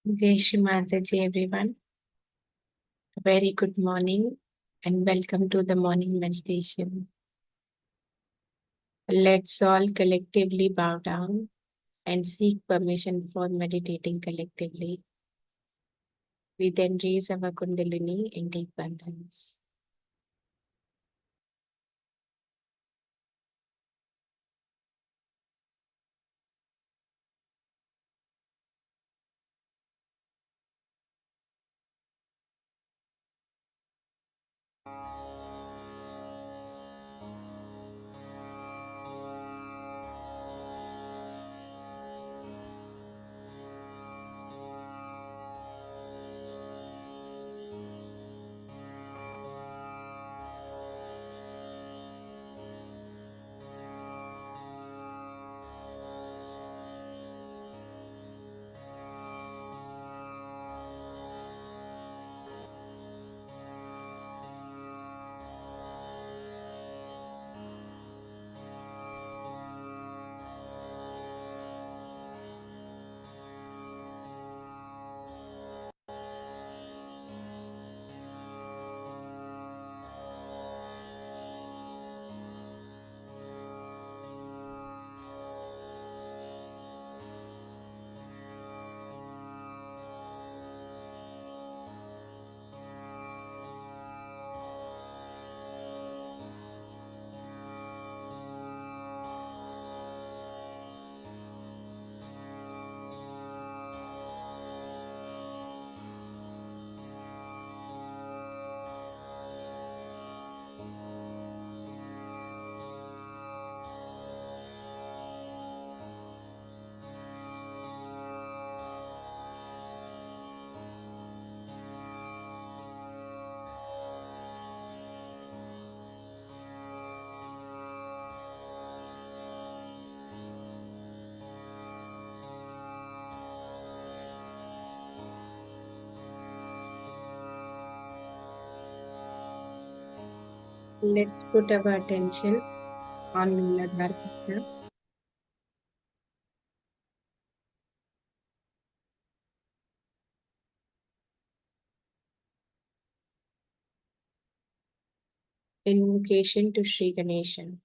Shri Mataji, everyone. A very good morning and welcome to the morning meditation. Let's all collectively bow down and seek permission for meditating collectively. We then raise our Kundalini in deep bandhans. Let's put our attention on Muladhara Krishna. Invocation to Shri Ganesha.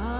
Ah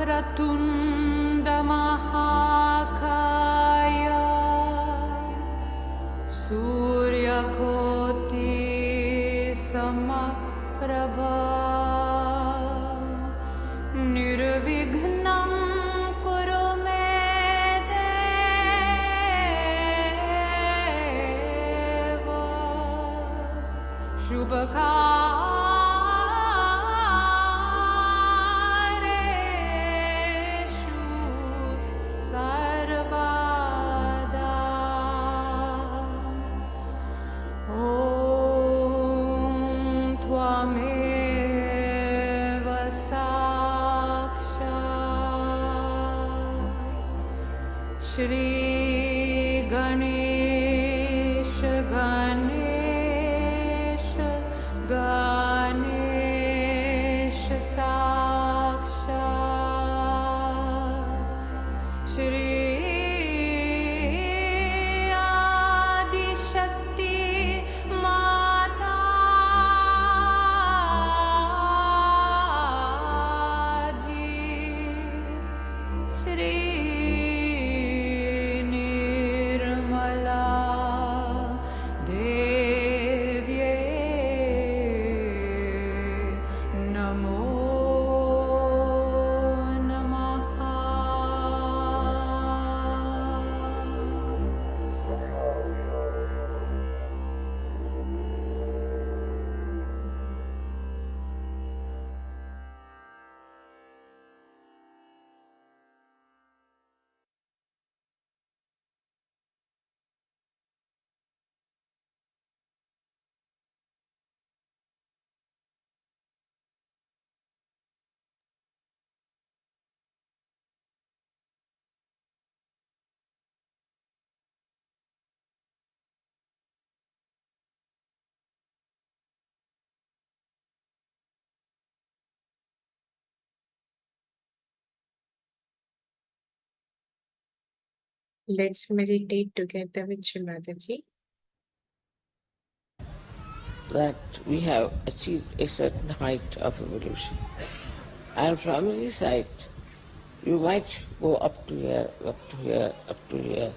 Vakratunda Mahakaya Surya Koti Samaprabha Nirvighnam Kuru Me Deva Shubhakareshu Sarvada Om Tvameva Sakshat Shri Ganesh Ganesh Ganesh Sakshat Shri Adi Shakti Mataji Shri Nirmala Devye Namo Namaha. Let's meditate together with Shri Mataji. That we have achieved a certain height of evolution. And from this height, you might go up to here, up to here, up to here.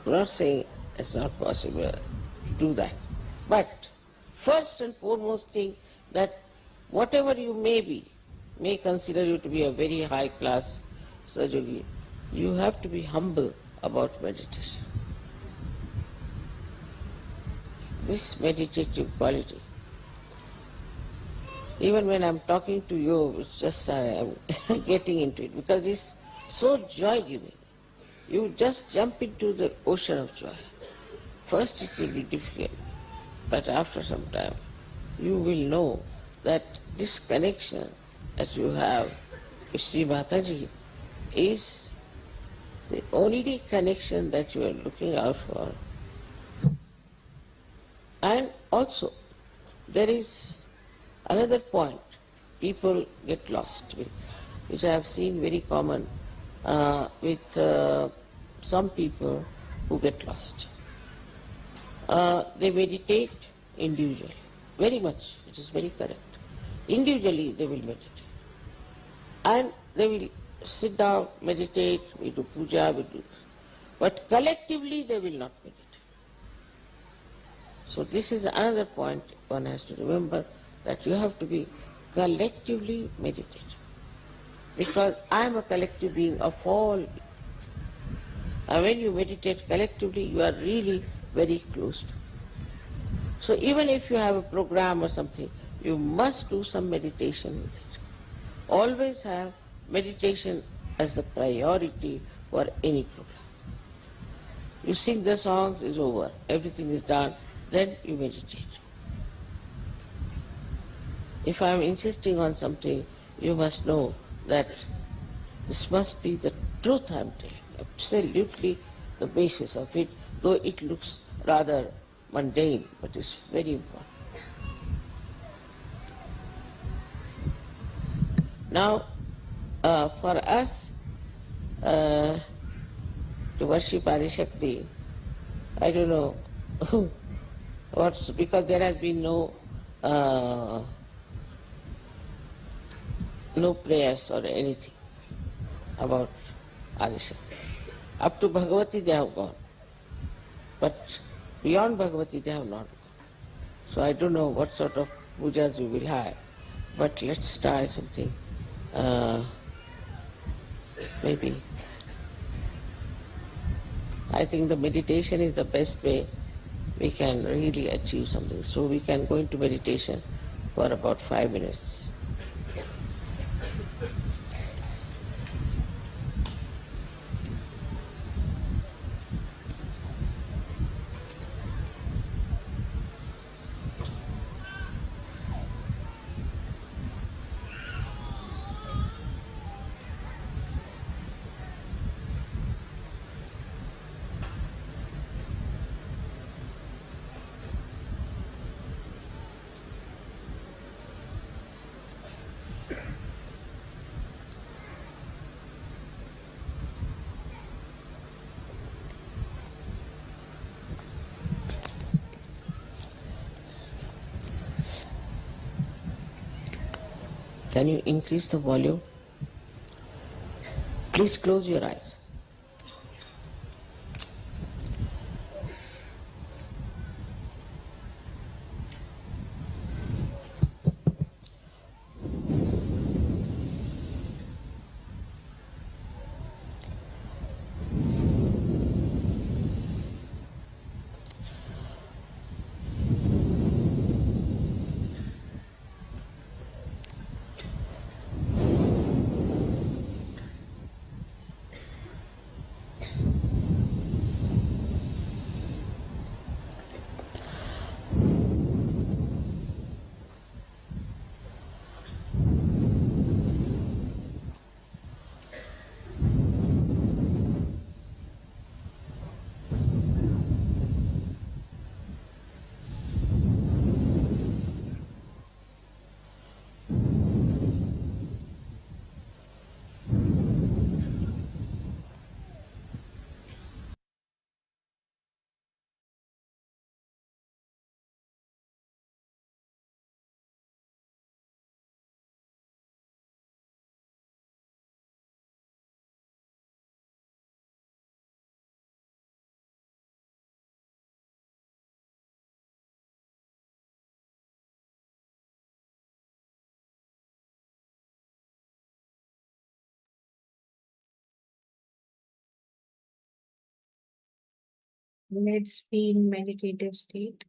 I'm not saying it's not possible to do that. But first and foremost thing that whatever you may consider you to be a very high class Sahaja, you have to be humble about meditation. This meditative quality. Even when I'm talking to you, it's just I am getting into it because it's so joy-giving. You just jump into the ocean of joy. First it will be difficult, but after some time you will know that this connection that you have with Shri Mataji is the only connection that you are looking out for. And also, there is another point people get lost with, which I have seen very common with some people who get lost. They meditate individually, very much, which is very correct. Individually they will meditate. And they will sit down, meditate, we do puja, we do, but collectively they will not meditate. So this is another point one has to remember, that you have to be collectively meditative. Because I am a collective being of all. And when you meditate collectively, you are really very close to. So even if you have a program or something, you must do some meditation with it. Always have meditation as the priority for any program. You sing the songs, is over, everything is done, then you meditate. If I am insisting on something, you must know that this must be the truth I am telling, absolutely the basis of it, though it looks rather mundane, but it's very important. Now, for us to worship Adishakti, I don't know what's, because there has been no prayers or anything. about Adisha. Up to Bhagavati they have gone, but beyond Bhagavati they have not gone. So I don't know what sort of pujas we will have, but let's try something. Maybe. I think the meditation is the best way we can really achieve something. So we can go into meditation for about 5 minutes. Can you increase the volume? Please close your eyes. Let's be in meditative state.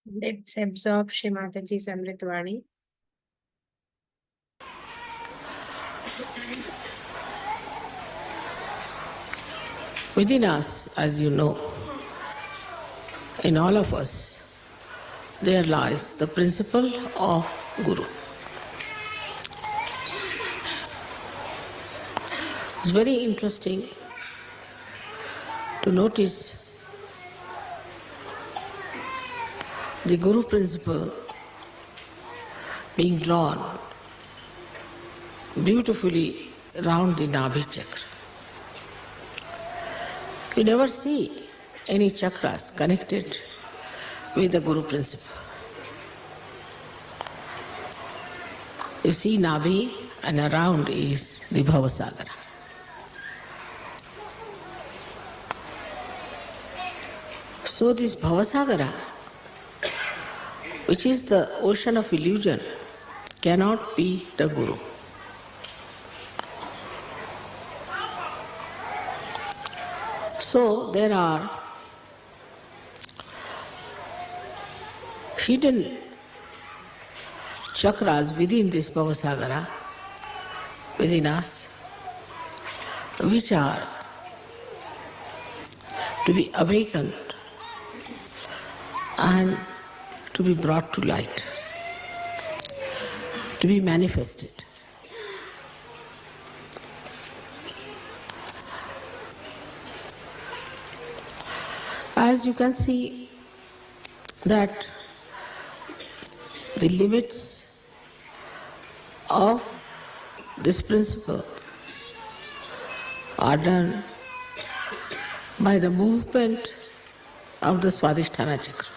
Let's absorb Shri Mataji's Amritvani. Within us, as you know, in all of us, there lies the principle of Guru. It's very interesting to notice the Guru principle being drawn beautifully round the Nabhi chakra. You never see any chakras connected with the Guru principle. You see Nabhi, and around is the Bhavasagara. So this Bhavasagara, which is the ocean of illusion, cannot be the Guru. So there are hidden chakras within this Bhavasagara, within us, which are to be awakened and to be brought to light, to be manifested. As you can see that the limits of this principle are done by the movement of the Swadhisthana chakra.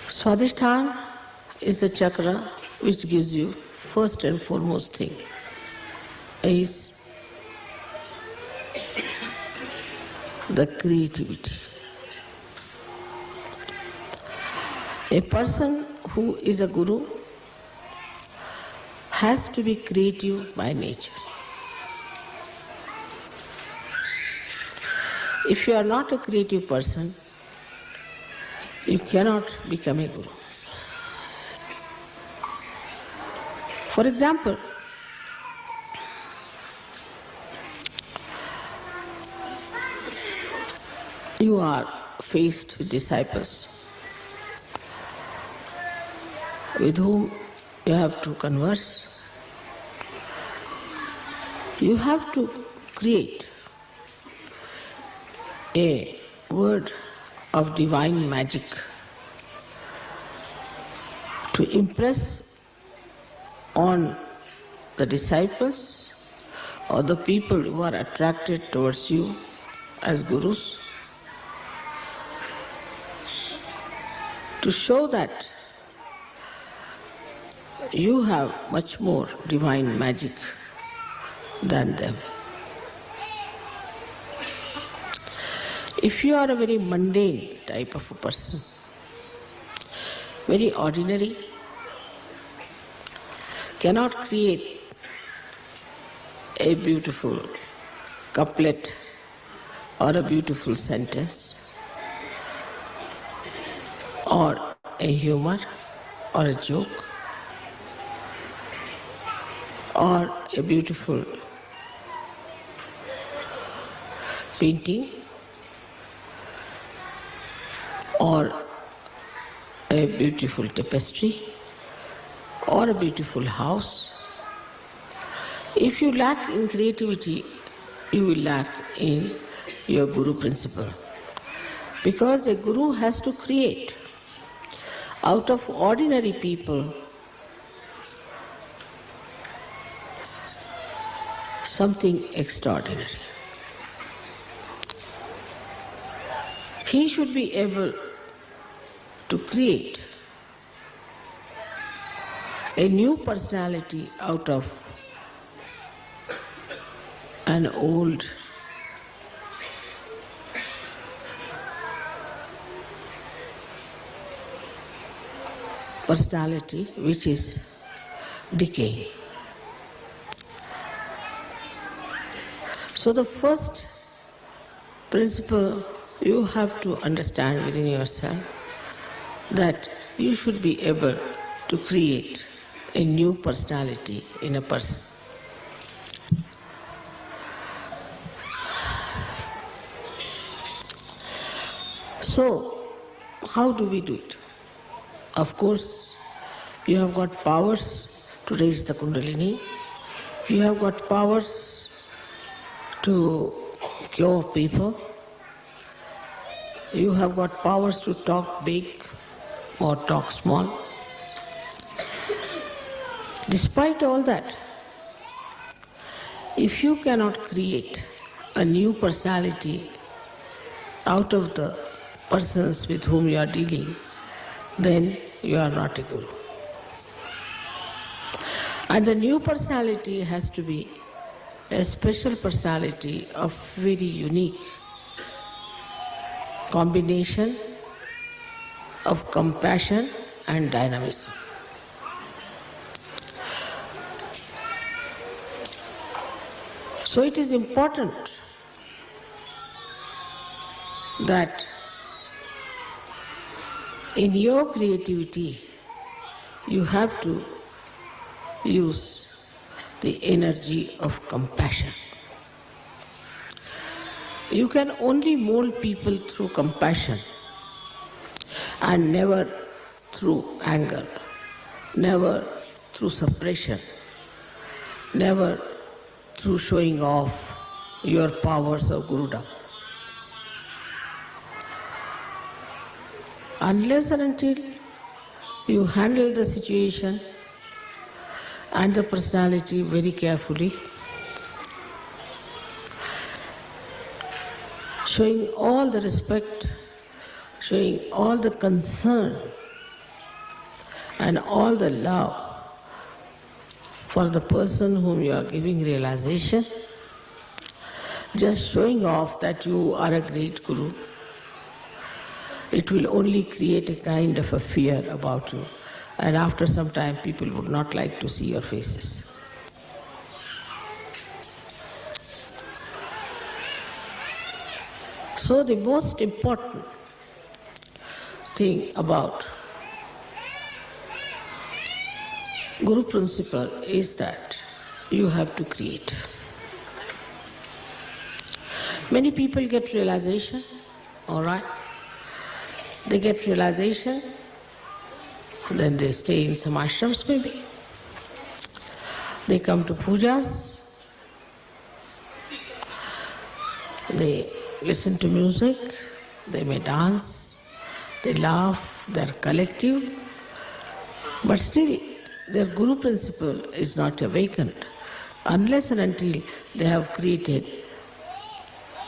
Swadhisthana is the chakra which gives you first and foremost thing is the creativity. A person who is a guru has to be creative by nature. If you are not a creative person, you cannot become a guru. For example, you are faced with disciples with whom you have to converse. You have to create a word of divine magic to impress on the disciples or the people who are attracted towards you as gurus, to show that you have much more divine magic than them. If you are a very mundane type of a person, very ordinary, cannot create a beautiful couplet or a beautiful sentence, or a humor, or a joke, or a beautiful painting, or a beautiful tapestry, or a beautiful house. If you lack in creativity, you will lack in your Guru principle. Because a Guru has to create out of ordinary people something extraordinary. He should be able to create a new personality out of an old personality which is decaying. So the first principle you have to understand within yourself that you should be able to create a new personality in a person. So, how do we do it? Of course, you have got powers to raise the Kundalini, you have got powers to cure people. You have got powers to talk big or talk small. Despite all that, if you cannot create a new personality out of the persons with whom you are dealing, then you are not a guru. And the new personality has to be a special personality of very unique combination of compassion and dynamism. So it is important that in your creativity you have to use the energy of compassion. You can only mold people through compassion and never through anger, never through suppression, never through showing off your powers of Gurudom. Unless and until you handle the situation and the personality very carefully, showing all the respect, showing all the concern and all the love for the person whom you are giving realization, just showing off that you are a great Guru, it will only create a kind of a fear about you, and after some time people would not like to see your faces. So the most important thing about Guru principle is that you have to create. Many people get realization, all right? They get realization, then they stay in some ashrams maybe. They come to pujas, they listen to music, they may dance, they laugh, they are collective, but still their Guru principle is not awakened unless and until they have created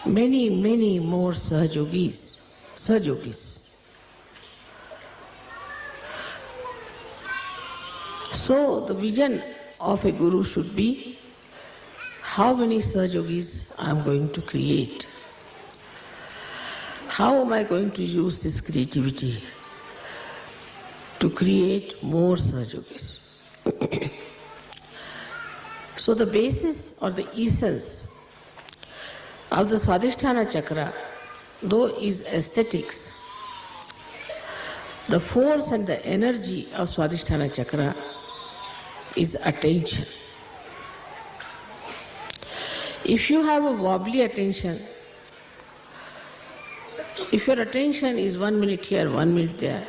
many, many more Sahaja Yogis. So the vision of a Guru should be, how many Sahaja Yogis I am going to create? How am I going to use this creativity to create more Sahaja Yogis? So the basis or the essence of the Swadhisthana chakra, though is aesthetics, the force and the energy of Swadhisthana chakra is attention. If you have a wobbly attention, if your attention is 1 minute here, 1 minute there,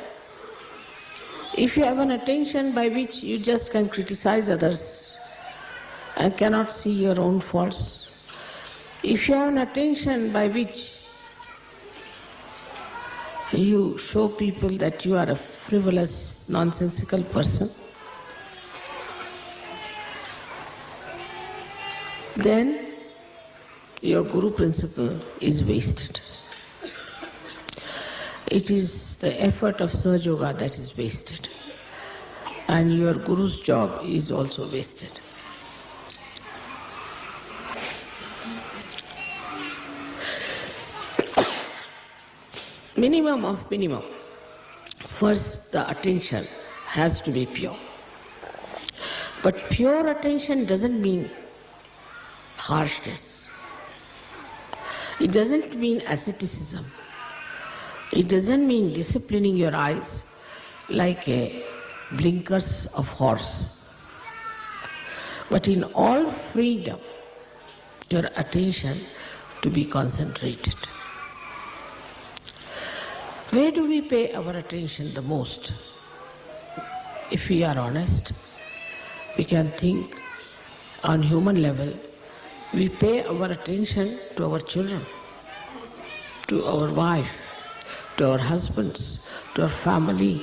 if you have an attention by which you just can criticize others and cannot see your own faults, if you have an attention by which you show people that you are a frivolous, nonsensical person, then your Guru principle is wasted. It is the effort of Sahaja Yoga that is wasted, and your Guru's job is also wasted. Minimum of minimum. First, the attention has to be pure. But pure attention doesn't mean harshness. It doesn't mean asceticism. It doesn't mean disciplining your eyes like a blinkers of horse. But in all freedom, your attention to be concentrated. Where do we pay our attention the most? If we are honest, we can think on human level, we pay our attention to our children, to our wife, to our husbands, to our family,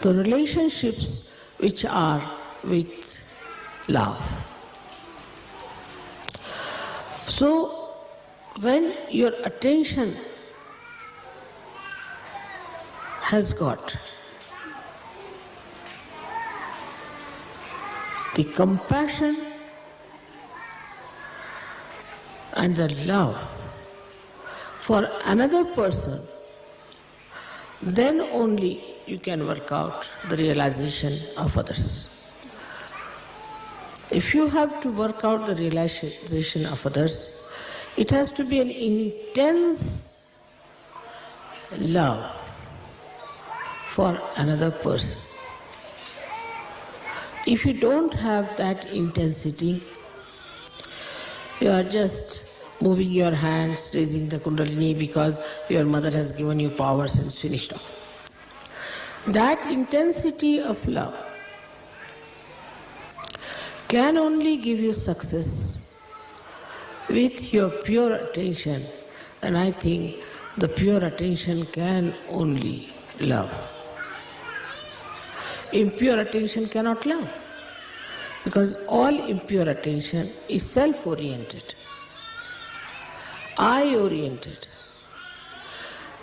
the relationships which are with love. So, when your attention has got the compassion and the love for another person, then only you can work out the realization of others. If you have to work out the realization of others, it has to be an intense love for another person. If you don't have that intensity, you are just moving your hands, raising the Kundalini because your mother has given you powers and it's finished off. That intensity of love can only give you success with your pure attention, and I think the pure attention can only love. Impure attention cannot love, because all impure attention is self-oriented, I-oriented.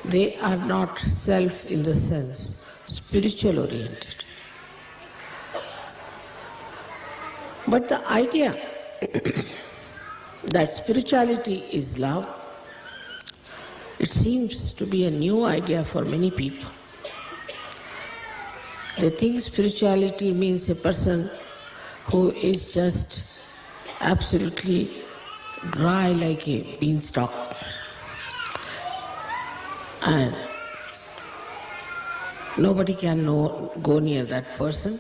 They are not self in the sense spiritual-oriented. But the idea that spirituality is love, it seems to be a new idea for many people. They think spirituality means a person who is just absolutely dry like a beanstalk, and nobody can go near that person,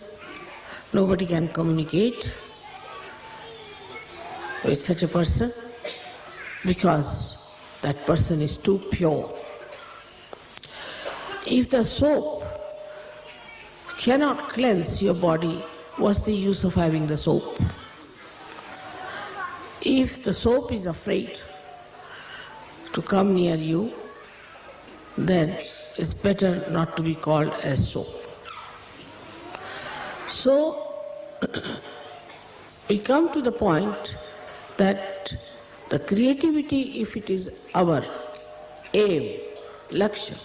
nobody can communicate with such a person because that person is too pure. If the soap cannot cleanse your body, what's the use of having the soap? If the soap is afraid to come near you, then it's better not to be called as soap. So, we come to the point that the creativity, if it is our aim, lakshya,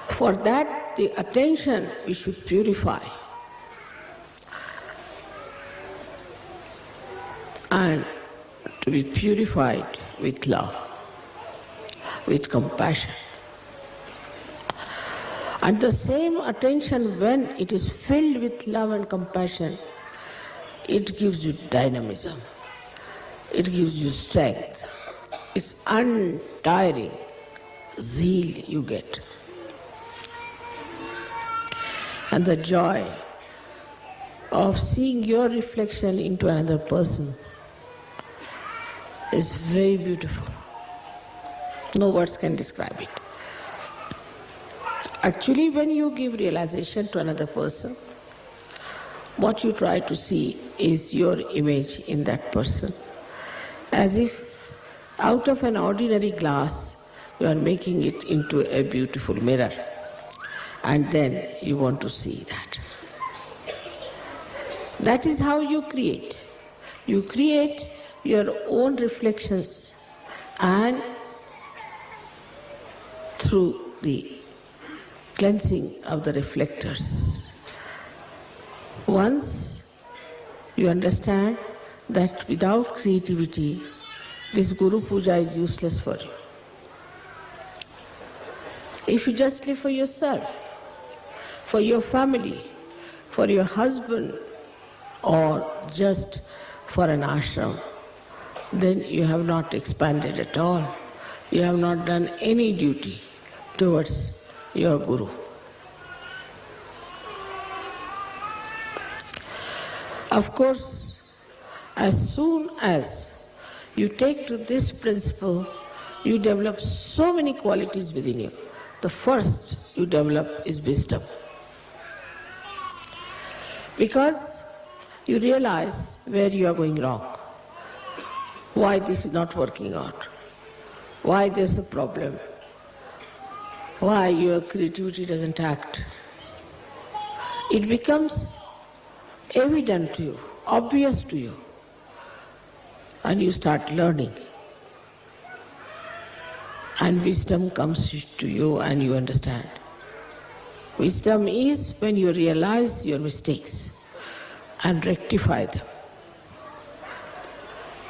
for that the attention we should purify and to be purified with love, with compassion. And the same attention, when it is filled with love and compassion, it gives you dynamism, it gives you strength, it's untiring zeal you get. And the joy of seeing your reflection into another person is very beautiful. No words can describe it. Actually, when you give realization to another person, what you try to see is your image in that person. As if out of an ordinary glass, you are making it into a beautiful mirror. And then you want to see that. That is how you create. You create your own reflections, and through the cleansing of the reflectors, once you understand that without creativity, this Guru Puja is useless for you. If you just live for yourself, for your family, for your husband, or just for an ashram, then you have not expanded at all. You have not done any duty towards your Guru. Of course, as soon as you take to this principle, you develop so many qualities within you. The first you develop is wisdom. Because you realize where you are going wrong. why this is not working out, why there's a problem, why your creativity doesn't act. It becomes evident to you, obvious to you, and you start learning. And wisdom comes to you and you understand. Wisdom is when you realize your mistakes and rectify them.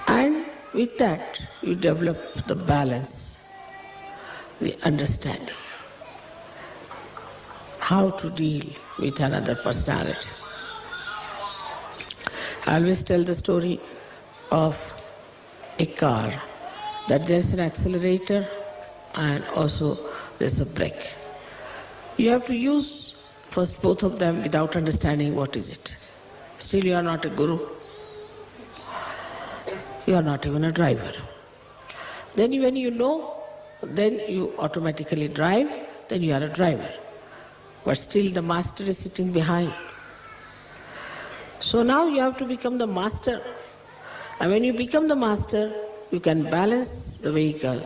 And with that, you develop the balance, the understanding, how to deal with another personality. I always tell the story of a car, that there's an accelerator and also there's a brake. You have to use first both of them without understanding what is it. Still you are not a guru. You are not even a driver. Then when you know, then you automatically drive, then you are a driver. But still the master is sitting behind. So now you have to become the master. And when you become the master, you can balance the vehicle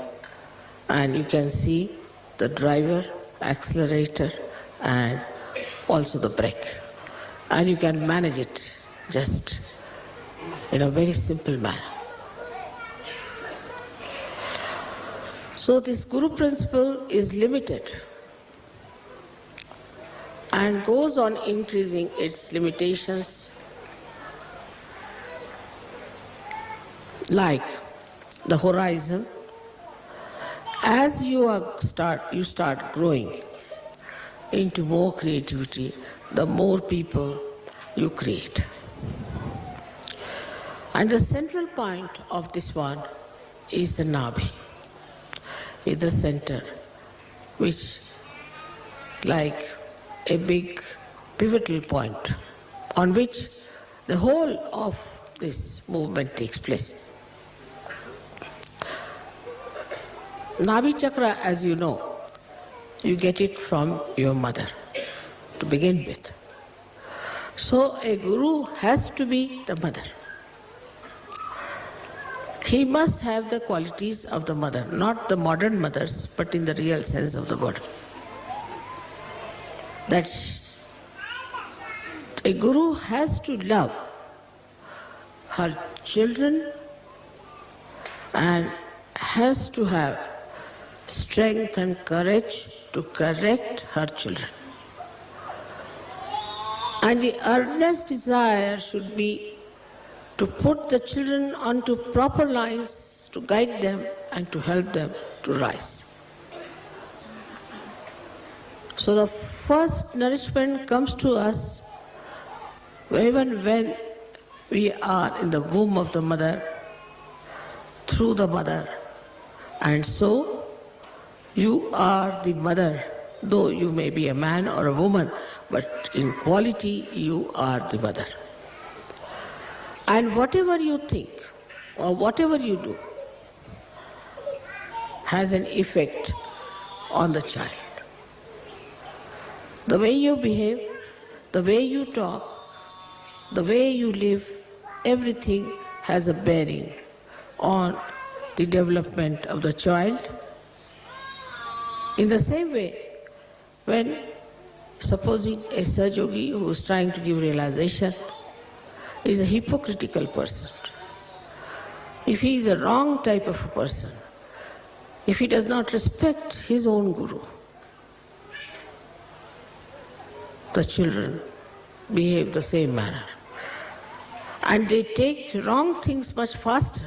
and you can see the driver, accelerator and also the brake. And you can manage it just in a very simple manner. So this Guru principle is limited and goes on increasing its limitations, like the horizon. As you start growing into more creativity, the more people you create. And the central point of this one is the Nabhi, is the center, which like a big pivotal point on which the whole of this movement takes place. Nabhi chakra, as you know, you get it from your mother to begin with. So a guru has to be the mother. He must have the qualities of the mother, not the modern mothers, but in the real sense of the word. That a guru has to love her children and has to have strength and courage to correct her children. And the earnest desire should be to put the children onto proper lines, to guide them and to help them to rise. So the first nourishment comes to us even when we are in the womb of the mother, through the mother. And so you are the mother, though you may be a man or a woman, but in quality you are the mother. And whatever you think or whatever you do has an effect on the child. The way you behave, the way you talk, the way you live, everything has a bearing on the development of the child. In the same way, when supposing a Sahaja Yogi who is trying to give realization is a hypocritical person, if he is a wrong type of a person, if he does not respect his own guru, the children behave the same manner. And they take wrong things much faster.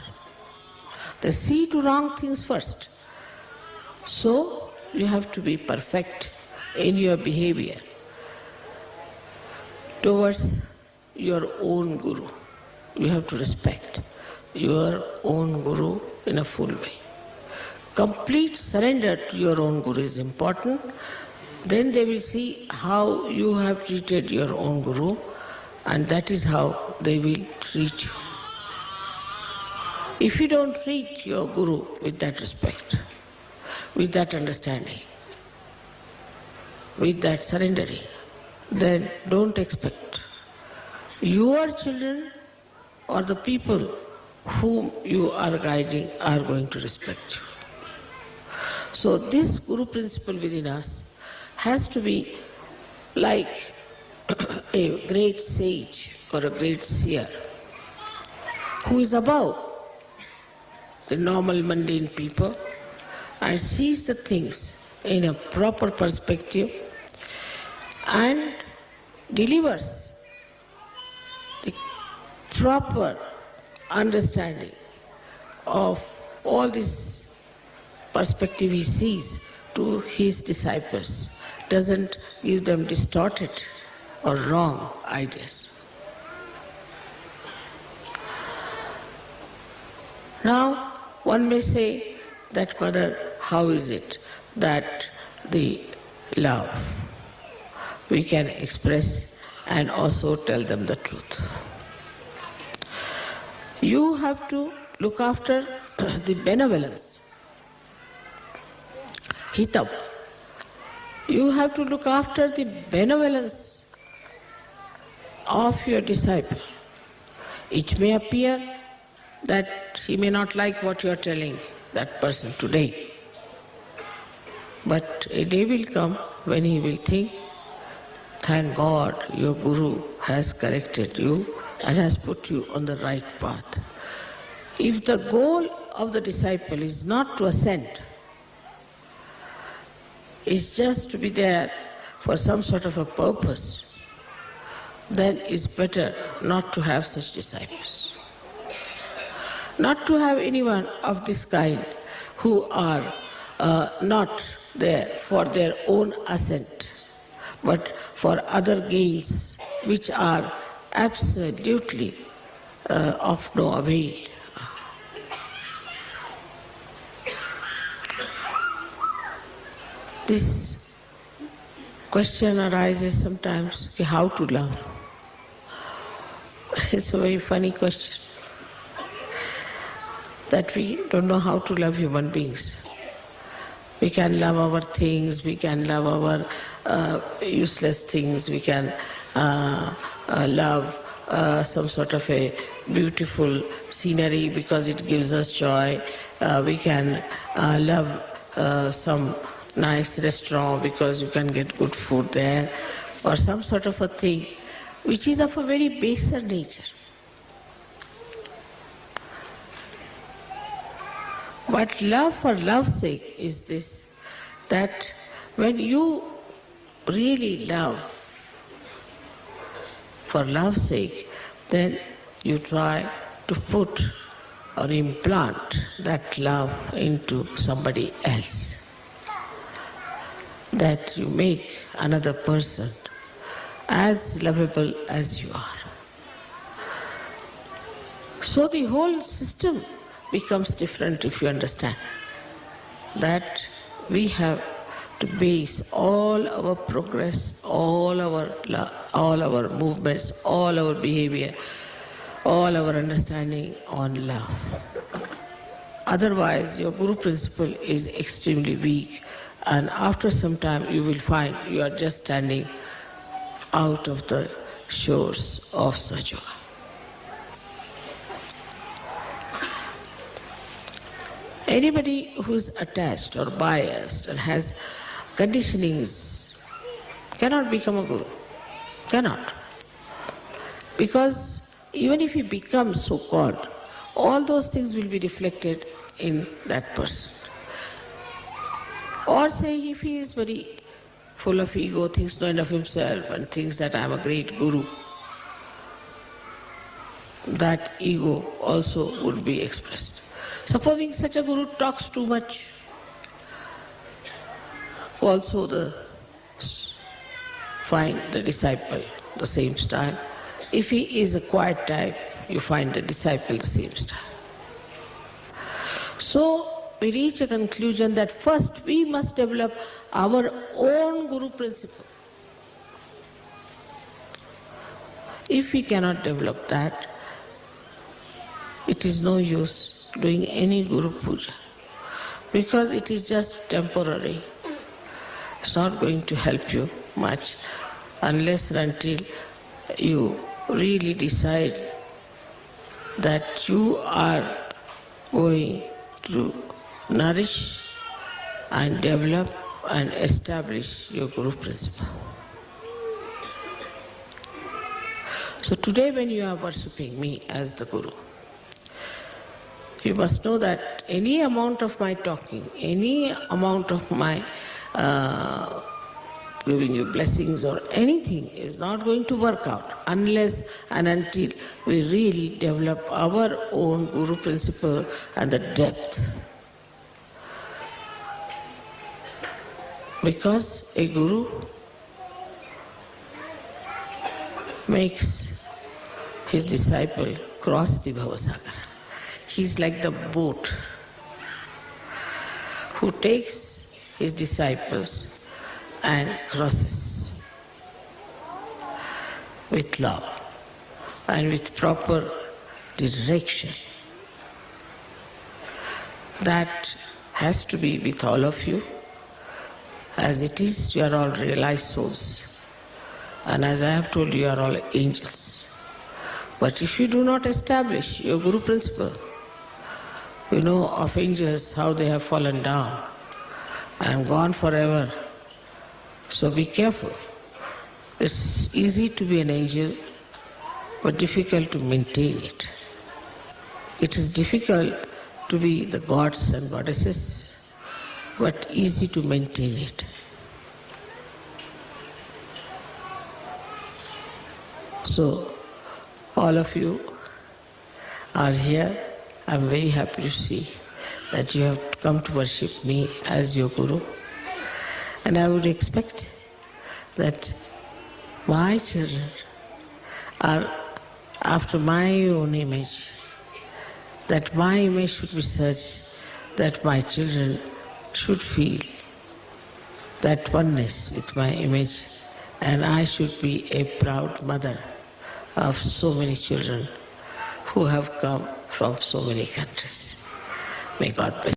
They see to wrong things first. So you have to be perfect in your behavior towards your own guru. You have to respect your own guru in a full way. Complete surrender to your own guru is important. Then they will see how you have treated your own guru, and that is how they will treat you. If you don't treat your guru with that respect, with that understanding, with that surrendering, then don't expect your children or the people whom you are guiding are going to respect you. So this Guru principle within us has to be like a great sage or a great seer who is above the normal mundane people and sees the things in a proper perspective and delivers the proper understanding of all this perspective he sees to his disciples, doesn't give them distorted or wrong ideas. Now, one may say that, Mother, how is it that the love we can express and also tell them the truth? You have to look after the benevolence, hitam. You have to look after the benevolence of your disciple. It may appear that he may not like what you are telling that person today. But a day will come when he will think, thank God your Guru has corrected you and has put you on the right path. If the goal of the disciple is not to ascend, it's just to be there for some sort of a purpose, then it's better not to have such disciples. Not to have anyone of this kind who are not there for their own ascent, but for other gains which are absolutely of no avail. This question arises sometimes, how to love? It's a very funny question, that we don't know how to love human beings. We can love our things, we can love our useless things, we can love some sort of a beautiful scenery because it gives us joy. We can love some nice restaurant because you can get good food there, or some sort of a thing which is of a very baser nature. But love for love's sake is this, that when you really love for love's sake, then you try to put or implant that love into somebody else. That you make another person as lovable as you are. So the whole system becomes different if you understand that we have to base all our progress, all our movements, all our behavior, all our understanding on love. Otherwise, your Guru principle is extremely weak, and after some time you will find you are just standing out of the shores of Sahaja Yoga. Anybody who is attached or biased and has conditionings cannot become a Guru. Cannot. Because even if he becomes so-called, all those things will be reflected in that person. Or say if he is very full of ego, thinks knowing of himself and thinks that I am a great Guru, that ego also would be expressed. Supposing such a Guru talks too much, also find the disciple the same style. If he is a quiet type, you find the disciple the same style. So we reach a conclusion that first we must develop our own Guru principle. If we cannot develop that, it is no use doing any Guru Puja, because it is just temporary. It's not going to help you much unless and until you really decide that you are going to nourish and develop and establish your Guru principle. So today when you are worshipping me as the Guru, you must know that any amount of my talking, any amount of my giving you blessings or anything is not going to work out unless and until we really develop our own Guru principle and the depth. Because a Guru makes his disciple cross the Bhavasagara. He's like the boat who takes his disciples and crosses with love and with proper direction. That has to be with all of you. As it is, you are all realized souls. And as I have told you, you are all angels. But if you do not establish your Guru principle, you know of angels how they have fallen down and gone forever. So be careful. It's easy to be an angel, but difficult to maintain it. It is difficult to be the gods and goddesses, but easy to maintain it. So, all of you are here. I'm very happy to see that you have come to worship me as your Guru. And I would expect that my children are after my own image, that my image should be such that my children should feel that oneness with my image, and I should be a proud mother of so many children who have come from so many countries. May God bless.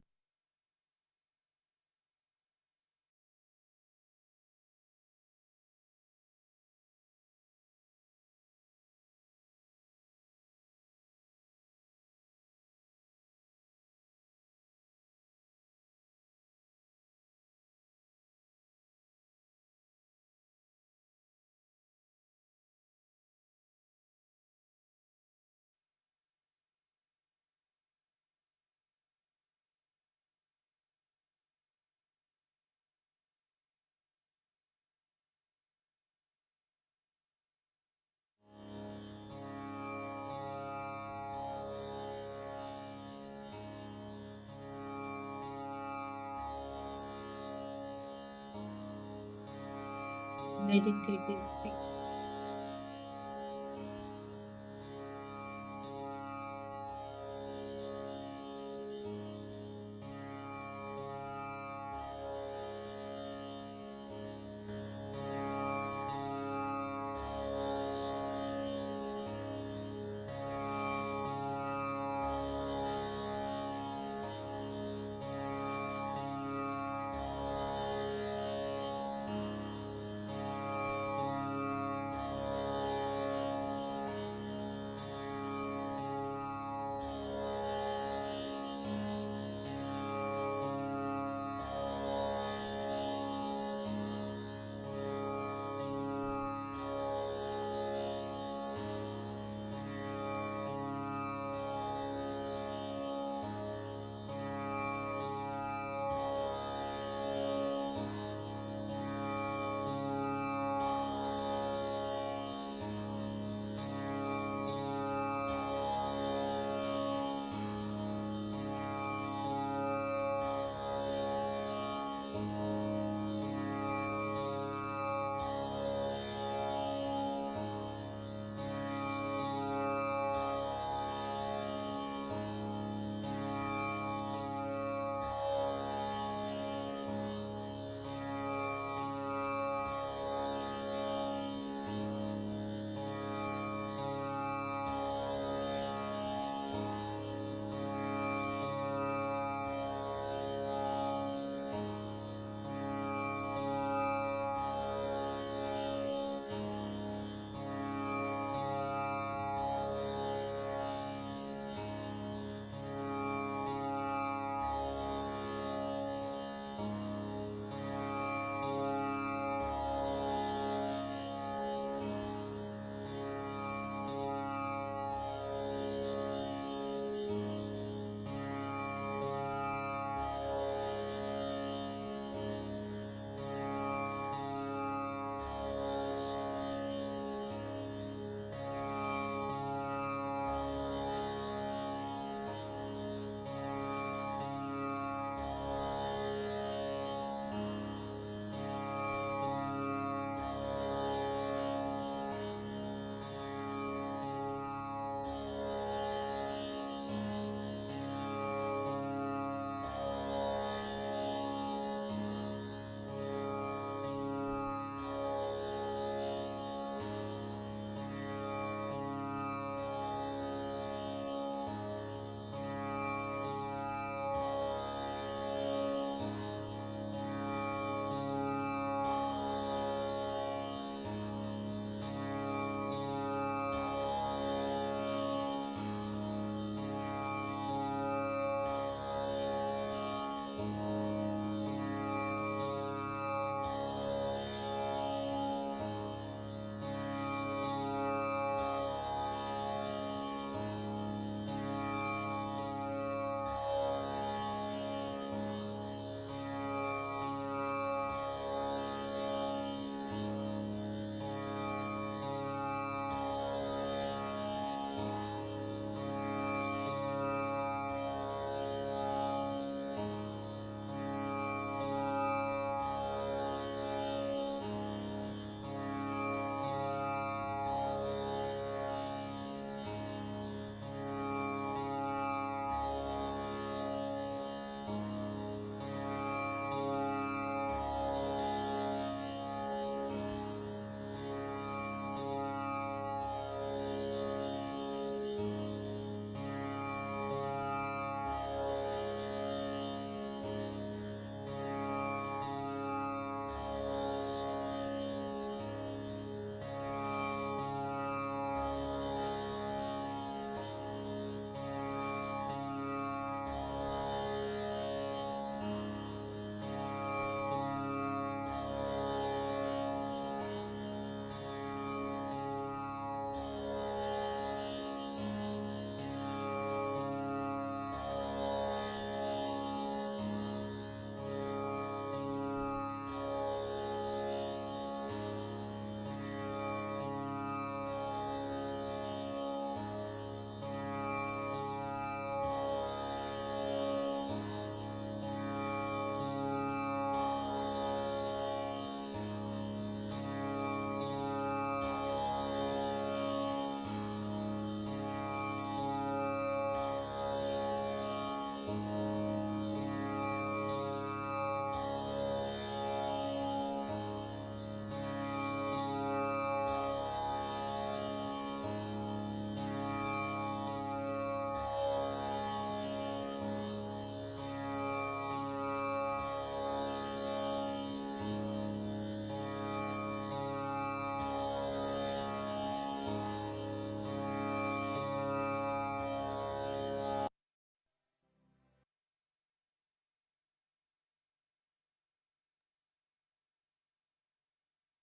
Meditative.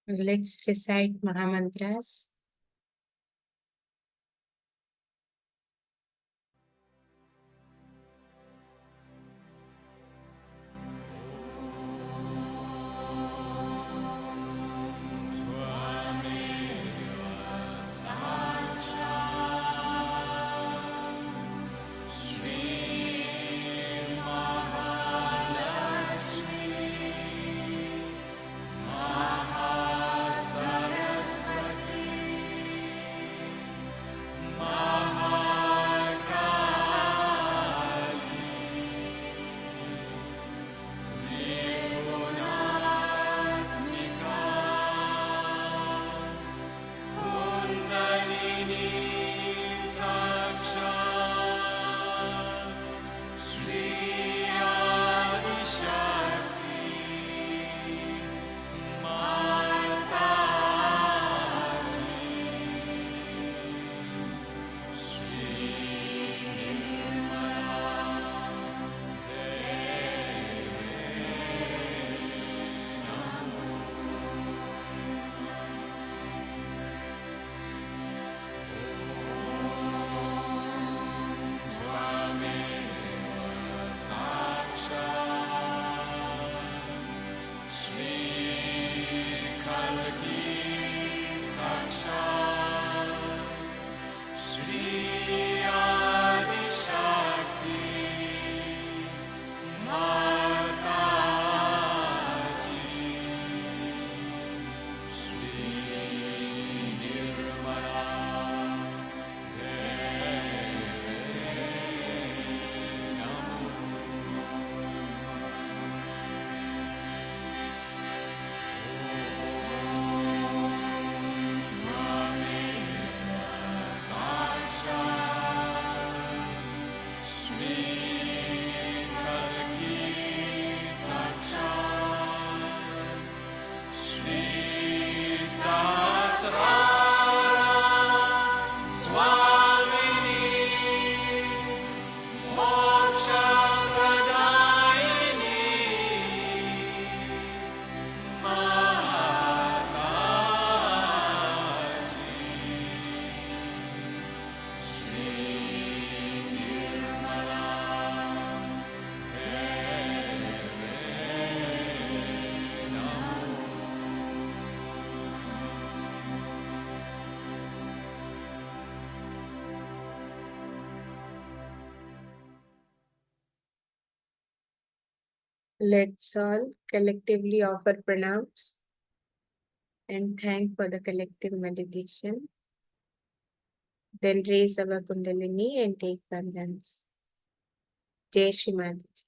Let's recite Mahamantras. Let's all collectively offer pranams and thank for the collective meditation. Then raise our Kundalini and take bandhans. Jai Shri Mataji.